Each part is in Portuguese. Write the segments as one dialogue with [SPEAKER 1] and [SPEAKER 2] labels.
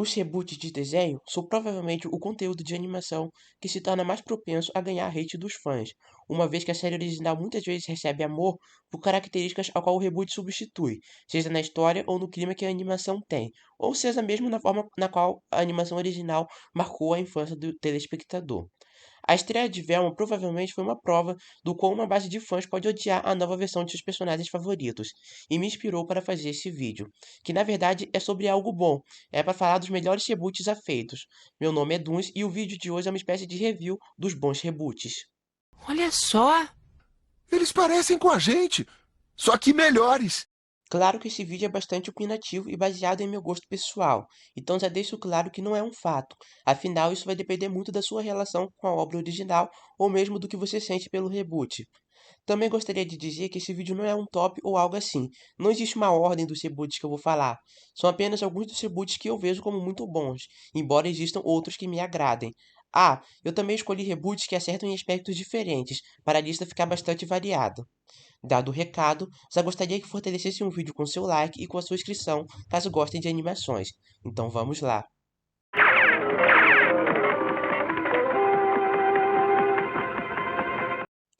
[SPEAKER 1] Os reboots de desenho são provavelmente o conteúdo de animação que se torna mais propenso a ganhar hate dos fãs, uma vez que a série original muitas vezes recebe amor por características ao qual o reboot substitui, seja na história ou no clima que a animação tem, ou seja mesmo na forma na qual a animação original marcou a infância do telespectador. A estreia de Velma provavelmente foi uma prova do quão uma base de fãs pode odiar a nova versão de seus personagens favoritos, e me inspirou para fazer esse vídeo, que na verdade é sobre algo bom, é para falar dos melhores reboots já feitos. Meu nome é Duns e o vídeo de hoje é uma espécie de review dos bons reboots.
[SPEAKER 2] Olha só!
[SPEAKER 3] Eles parecem com a gente, só que melhores.
[SPEAKER 1] Claro que esse vídeo é bastante opinativo e baseado em meu gosto pessoal, então já deixo claro que não é um fato, afinal isso vai depender muito da sua relação com a obra original ou mesmo do que você sente pelo reboot. Também gostaria de dizer que esse vídeo não é um top ou algo assim. Não existe uma ordem dos reboots que eu vou falar. São apenas alguns dos reboots que eu vejo como muito bons, embora existam outros que me agradem. Ah, eu também escolhi reboots que acertam em aspectos diferentes, para a lista ficar bastante variada. Dado o recado, já gostaria que fortalecesse um vídeo com seu like e com a sua inscrição, caso gostem de animações. Então vamos lá.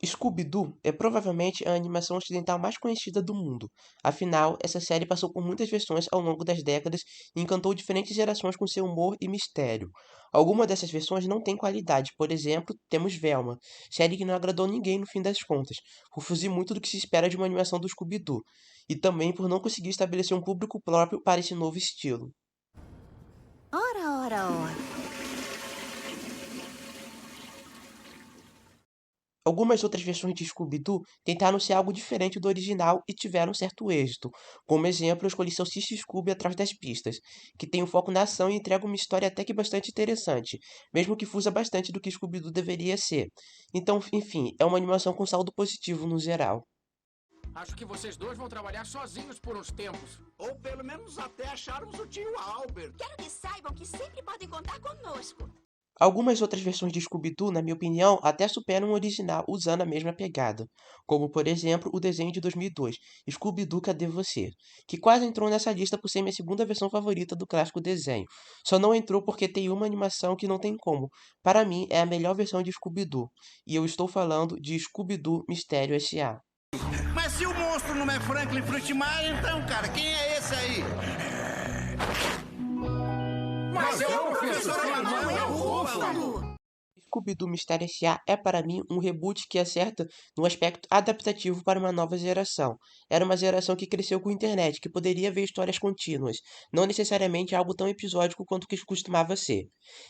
[SPEAKER 1] Scooby-Doo é provavelmente a animação ocidental mais conhecida do mundo. Afinal, essa série passou por muitas versões ao longo das décadas e encantou diferentes gerações com seu humor e mistério. Algumas dessas versões não têm qualidade, por exemplo, temos Velma, série que não agradou ninguém no fim das contas, por fugir muito do que se espera de uma animação do Scooby-Doo, e também por não conseguir estabelecer um público próprio para esse novo estilo.
[SPEAKER 4] Ora, ora, ora.
[SPEAKER 1] Algumas outras versões de Scooby-Doo tentaram ser algo diferente do original e tiveram certo êxito. Como exemplo, eu escolhi Salsicha e Scooby Atrás das Pistas, que tem um foco na ação e entrega uma história até que bastante interessante, mesmo que fuja bastante do que Scooby-Doo deveria ser. Então, enfim, é uma animação com saldo positivo no geral.
[SPEAKER 2] Acho que vocês dois vão trabalhar sozinhos por uns tempos.
[SPEAKER 5] Ou pelo menos até acharmos o tio Albert.
[SPEAKER 4] Quero que saibam que sempre podem contar conosco.
[SPEAKER 1] Algumas outras versões de Scooby-Doo, na minha opinião, até superam o original usando a mesma pegada, como por exemplo o desenho de 2002, Scooby-Doo Cadê Você?, que quase entrou nessa lista por ser minha segunda versão favorita do clássico desenho. Só não entrou porque tem uma animação que não tem como. Para mim, é a melhor versão de Scooby-Doo, e eu estou falando de Scooby-Doo Mistério S.A.
[SPEAKER 5] Mas se o monstro não é Franklin Fruitmeier, então, cara, quem é esse aí?
[SPEAKER 2] Mas é o professor
[SPEAKER 4] Não é o Búfalo.
[SPEAKER 1] Scooby-Doo Mistério S.A. é para mim um reboot que acerta no aspecto adaptativo para uma nova geração. Era uma geração que cresceu com a internet, que poderia ver histórias contínuas, não necessariamente algo tão episódico quanto que costumava ser.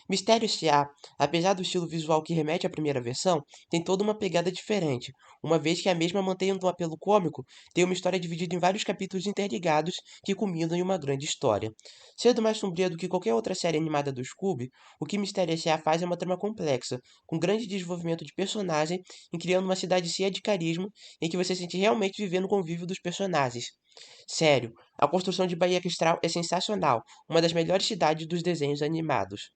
[SPEAKER 1] Mistério S.A., apesar do estilo visual que remete à primeira versão, tem toda uma pegada diferente, uma vez que a mesma mantém um apelo cômico, tem uma história dividida em vários capítulos interligados que culminam em uma grande história. Sendo mais sombria do que qualquer outra série animada do Scooby, o que Mistério S.A. faz é uma trama complexa, com grande desenvolvimento de personagem e criando uma cidade cheia de carisma em que você sente realmente vivendo o convívio dos personagens. Sério, a construção de Bahia Cristal é sensacional, uma das melhores cidades dos desenhos animados.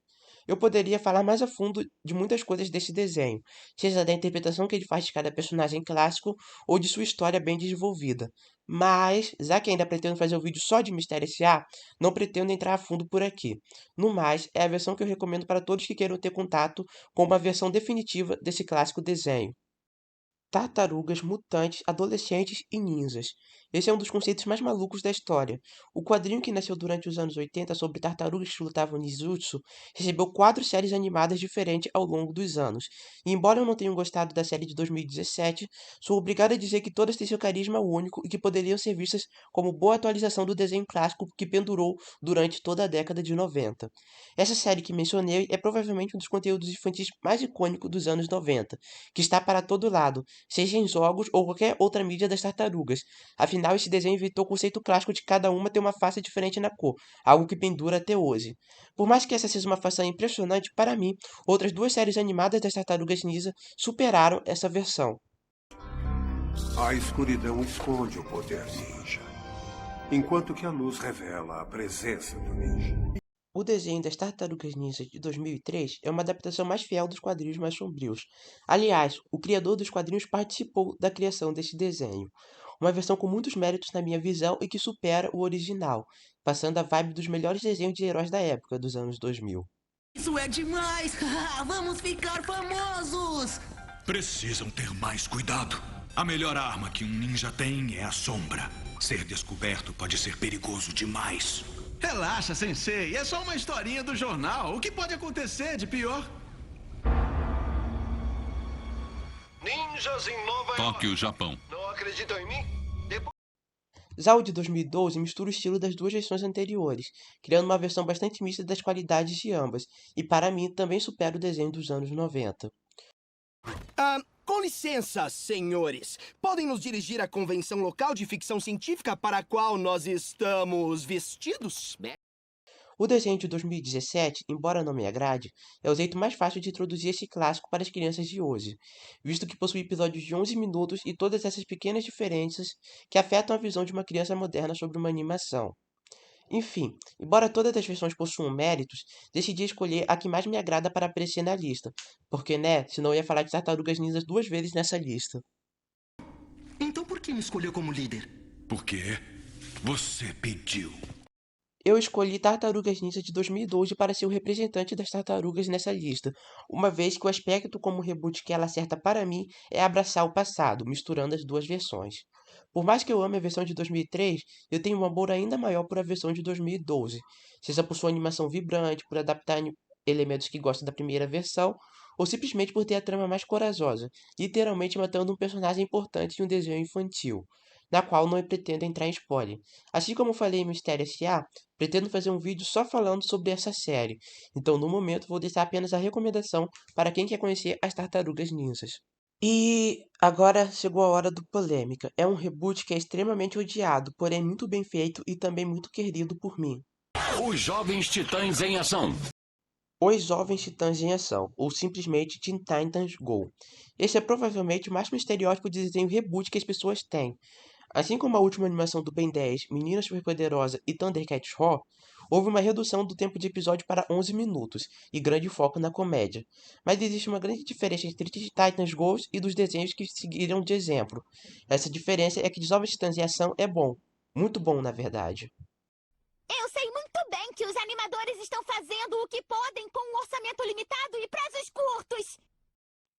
[SPEAKER 1] Eu poderia falar mais a fundo de muitas coisas desse desenho, seja da interpretação que ele faz de cada personagem clássico ou de sua história bem desenvolvida. Mas, já que ainda pretendo fazer um vídeo só de Mistério S.A., não pretendo entrar a fundo por aqui. No mais, é a versão que eu recomendo para todos que queiram ter contato com uma versão definitiva desse clássico desenho. Tartarugas, mutantes, adolescentes e ninjas. Esse é um dos conceitos mais malucos da história. O quadrinho que nasceu durante os anos 80 sobre tartarugas que lutavam ninjutsu recebeu 4 séries animadas diferentes ao longo dos anos. E embora eu não tenha gostado da série de 2017, sou obrigado a dizer que todas têm seu carisma único e que poderiam ser vistas como boa atualização do desenho clássico que pendurou durante toda a década de 90. Essa série que mencionei é provavelmente um dos conteúdos infantis mais icônicos dos anos 90, que está para todo lado, seja em jogos ou qualquer outra mídia das tartarugas. Afinal, esse desenho inventou o conceito clássico de cada uma ter uma face diferente na cor, algo que pendura até hoje. Por mais que essa seja uma façanha impressionante, para mim, outras 2 séries animadas das Tartarugas Ninja superaram essa versão.
[SPEAKER 6] A escuridão esconde o poder ninja, enquanto que a luz revela a presença do ninja.
[SPEAKER 1] O desenho das Tartarugas Ninja de 2003 é uma adaptação mais fiel dos quadrinhos mais sombrios. Aliás, o criador dos quadrinhos participou da criação desse desenho. Uma versão com muitos méritos na minha visão e que supera o original. passando a vibe dos melhores desenhos de heróis da época dos anos 2000.
[SPEAKER 7] Isso é demais! Vamos ficar famosos!
[SPEAKER 8] Precisam ter mais cuidado. A melhor arma que um ninja tem é a sombra. Ser descoberto pode ser perigoso demais.
[SPEAKER 5] Relaxa, sensei. É só uma historinha do jornal. O que pode acontecer de pior?
[SPEAKER 6] Ninjas em Nova
[SPEAKER 8] Tóquio, Japão.
[SPEAKER 6] Não acreditam em mim?
[SPEAKER 1] Já o de 2012 mistura o estilo das duas versões anteriores, criando uma versão bastante mista das qualidades de ambas, e para mim também supera o desenho dos anos 90.
[SPEAKER 9] Com licença, senhores. Podem nos dirigir à convenção local de ficção científica para a qual nós estamos vestidos?
[SPEAKER 1] O desenho de 2017, embora não me agrade, é o jeito mais fácil de introduzir esse clássico para as crianças de hoje, visto que possui episódios de 11 minutos e todas essas pequenas diferenças que afetam a visão de uma criança moderna sobre uma animação. Enfim, embora todas as versões possuam méritos, decidi escolher a que mais me agrada para aparecer na lista, porque senão eu ia falar de Tartarugas Ninjas 2 vezes nessa lista.
[SPEAKER 7] Então por que me escolheu como líder?
[SPEAKER 8] Porque você pediu.
[SPEAKER 1] Eu escolhi Tartarugas Ninja de 2012 para ser o representante das tartarugas nessa lista, uma vez que o aspecto como reboot que ela acerta para mim é abraçar o passado, misturando as duas versões. Por mais que eu ame a versão de 2003, eu tenho um amor ainda maior por a versão de 2012, seja por sua animação vibrante, por adaptar elementos que gosto da primeira versão, ou simplesmente por ter a trama mais corajosa, literalmente matando um personagem importante de um desenho infantil, na qual não pretendo entrar em spoiler. Assim como falei em Mistério S.A., pretendo fazer um vídeo só falando sobre essa série, então no momento vou deixar apenas a recomendação para quem quer conhecer as Tartarugas Ninjas. E agora chegou a hora do polêmica. É um reboot que é extremamente odiado, porém muito bem feito e também muito querido por mim.
[SPEAKER 2] Os Jovens Titãs em Ação.
[SPEAKER 1] Os Jovens Titãs em Ação, ou simplesmente Teen Titans Go. Esse é provavelmente o máximo estereótipo de desenho reboot que as pessoas têm. Assim como a última animação do Ben 10, Menina Superpoderosa e Thundercats Roar, houve uma redução do tempo de episódio para 11 minutos e grande foco na comédia. Mas existe uma grande diferença entre Teen Titans Go e dos desenhos que seguiram de exemplo. Essa diferença é que Os Jovens Titãs em Ação é bom, muito bom na verdade.
[SPEAKER 4] Eu sei muito bem que os animadores estão fazendo o que podem com um orçamento limitado e prazos curtos.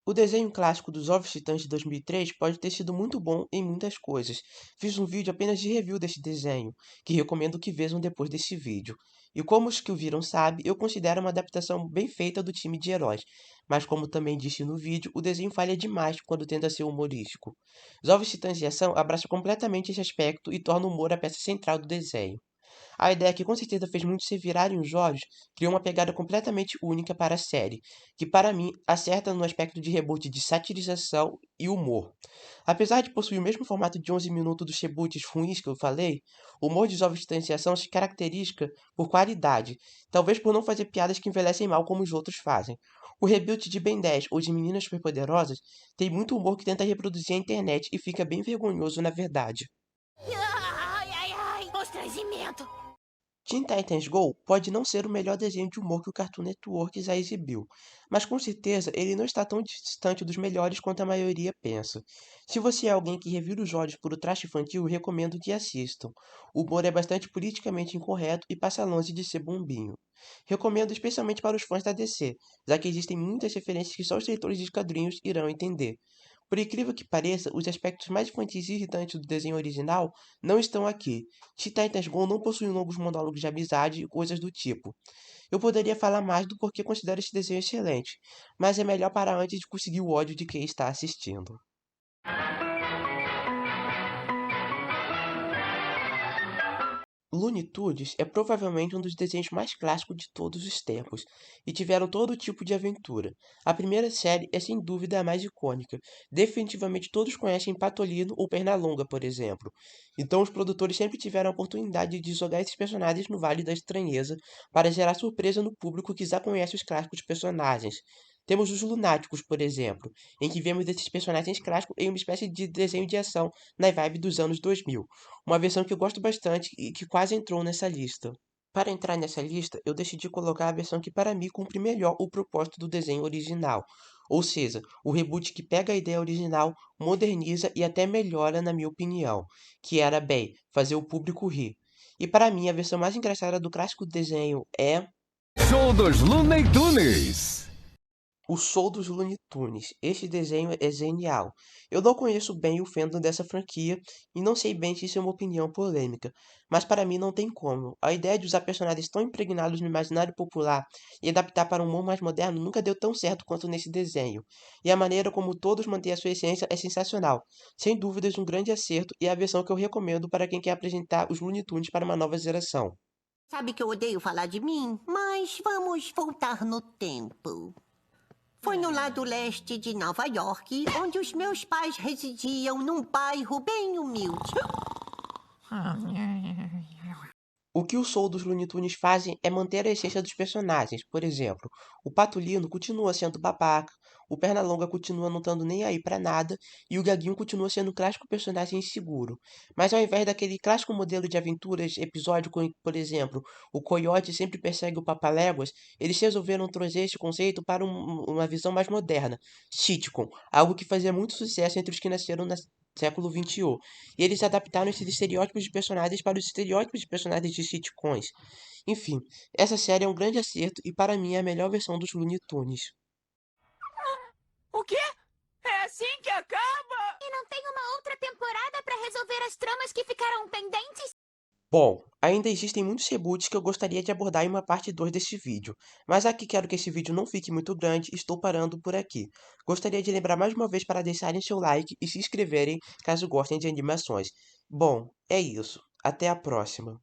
[SPEAKER 1] O desenho clássico dos Jovens Titãs de 2003 pode ter sido muito bom em muitas coisas. Fiz um vídeo apenas de review desse desenho, que recomendo que vejam depois desse vídeo. E como os que o viram sabem, eu considero uma adaptação bem feita do time de heróis. Mas como também disse no vídeo, o desenho falha demais quando tenta ser humorístico. Jovens Titãs de Ação abraça completamente esse aspecto e torna o humor a peça central do desenho. A ideia que com certeza fez muitos se virarem os olhos criou uma pegada completamente única para a série, que para mim acerta no aspecto de reboot de satirização e humor. Apesar de possuir o mesmo formato de 11 minutos dos reboots ruins que eu falei, o humor de Jovens Titãs em Ação se caracteriza por qualidade, talvez por não fazer piadas que envelhecem mal como os outros fazem. O reboot de Ben 10 ou de Meninas Superpoderosas tem muito humor que tenta reproduzir a internet e fica bem vergonhoso na verdade.
[SPEAKER 4] Ai, ai, ai. Constrangimento.
[SPEAKER 1] Teen Titans Go pode não ser o melhor desenho de humor que o Cartoon Network já exibiu, mas com certeza ele não está tão distante dos melhores quanto a maioria pensa. Se você é alguém que revira os olhos por o trash infantil, eu recomendo que assistam. O humor é bastante politicamente incorreto e passa longe de ser bombinho. Recomendo especialmente para os fãs da DC, já que existem muitas referências que só os leitores de quadrinhos irão entender. Por incrível que pareça, os aspectos mais infantis e irritantes do desenho original não estão aqui. Teen Titans Go não possui longos monólogos de amizade e coisas do tipo. Eu poderia falar mais do porquê considero esse desenho excelente, mas é melhor parar antes de conseguir o ódio de quem está assistindo. Looney Tunes é provavelmente um dos desenhos mais clássicos de todos os tempos, e tiveram todo tipo de aventura. A primeira série é sem dúvida a mais icônica. Definitivamente todos conhecem Patolino ou Pernalonga, por exemplo. Então os produtores sempre tiveram a oportunidade de jogar esses personagens no Vale da Estranheza para gerar surpresa no público que já conhece os clássicos personagens. Temos os Lunáticos, por exemplo, em que vemos esses personagens clássicos em uma espécie de desenho de ação na vibe dos anos 2000, uma versão que eu gosto bastante e que quase entrou nessa lista. Para entrar nessa lista, eu decidi colocar a versão que para mim cumpre melhor o propósito do desenho original, ou seja, o reboot que pega a ideia original, moderniza e até melhora na minha opinião, que era, bem, fazer o público rir. E para mim, a versão mais engraçada do clássico desenho é
[SPEAKER 10] Show dos Looney Tunes!
[SPEAKER 1] O Show dos Looney Tunes. Este desenho é genial. Eu não conheço bem o fandom dessa franquia e não sei bem se isso é uma opinião polêmica, mas para mim não tem como. A ideia de usar personagens tão impregnados no imaginário popular e adaptar para um humor mais moderno nunca deu tão certo quanto nesse desenho. E a maneira como todos mantêm a sua essência é sensacional. Sem dúvidas, um grande acerto e a versão que eu recomendo para quem quer apresentar os Looney Tunes para uma nova geração.
[SPEAKER 7] Sabe que eu odeio falar de mim, mas vamos voltar no tempo. Foi no lado leste de Nova York, onde os meus pais residiam num bairro bem humilde.
[SPEAKER 1] O que o Show dos Looney Tunes fazem é manter a essência dos personagens. Por exemplo, o Patolino continua sendo babaca, o Pernalonga continua não estando nem aí pra nada e o Gaguinho continua sendo um clássico personagem inseguro. Mas ao invés daquele clássico modelo de aventuras episódico em que, por exemplo, o Coyote sempre persegue o Papaléguas, eles resolveram trazer esse conceito para uma visão mais moderna, sitcom, algo que fazia muito sucesso entre os que nasceram no século XXI. E eles adaptaram esses estereótipos de personagens para os estereótipos de personagens de sitcoms. Enfim, essa série é um grande acerto e para mim é a melhor versão dos Looney Tunes.
[SPEAKER 2] O quê? É assim que acaba?
[SPEAKER 4] E não tem uma outra temporada pra resolver as tramas que ficaram pendentes?
[SPEAKER 1] Bom, ainda existem muitos reboots que eu gostaria de abordar em uma parte 2 deste vídeo, mas aqui quero que esse vídeo não fique muito grande e estou parando por aqui. Gostaria de lembrar mais uma vez para deixarem seu like e se inscreverem caso gostem de animações. Bom, é isso. Até a próxima.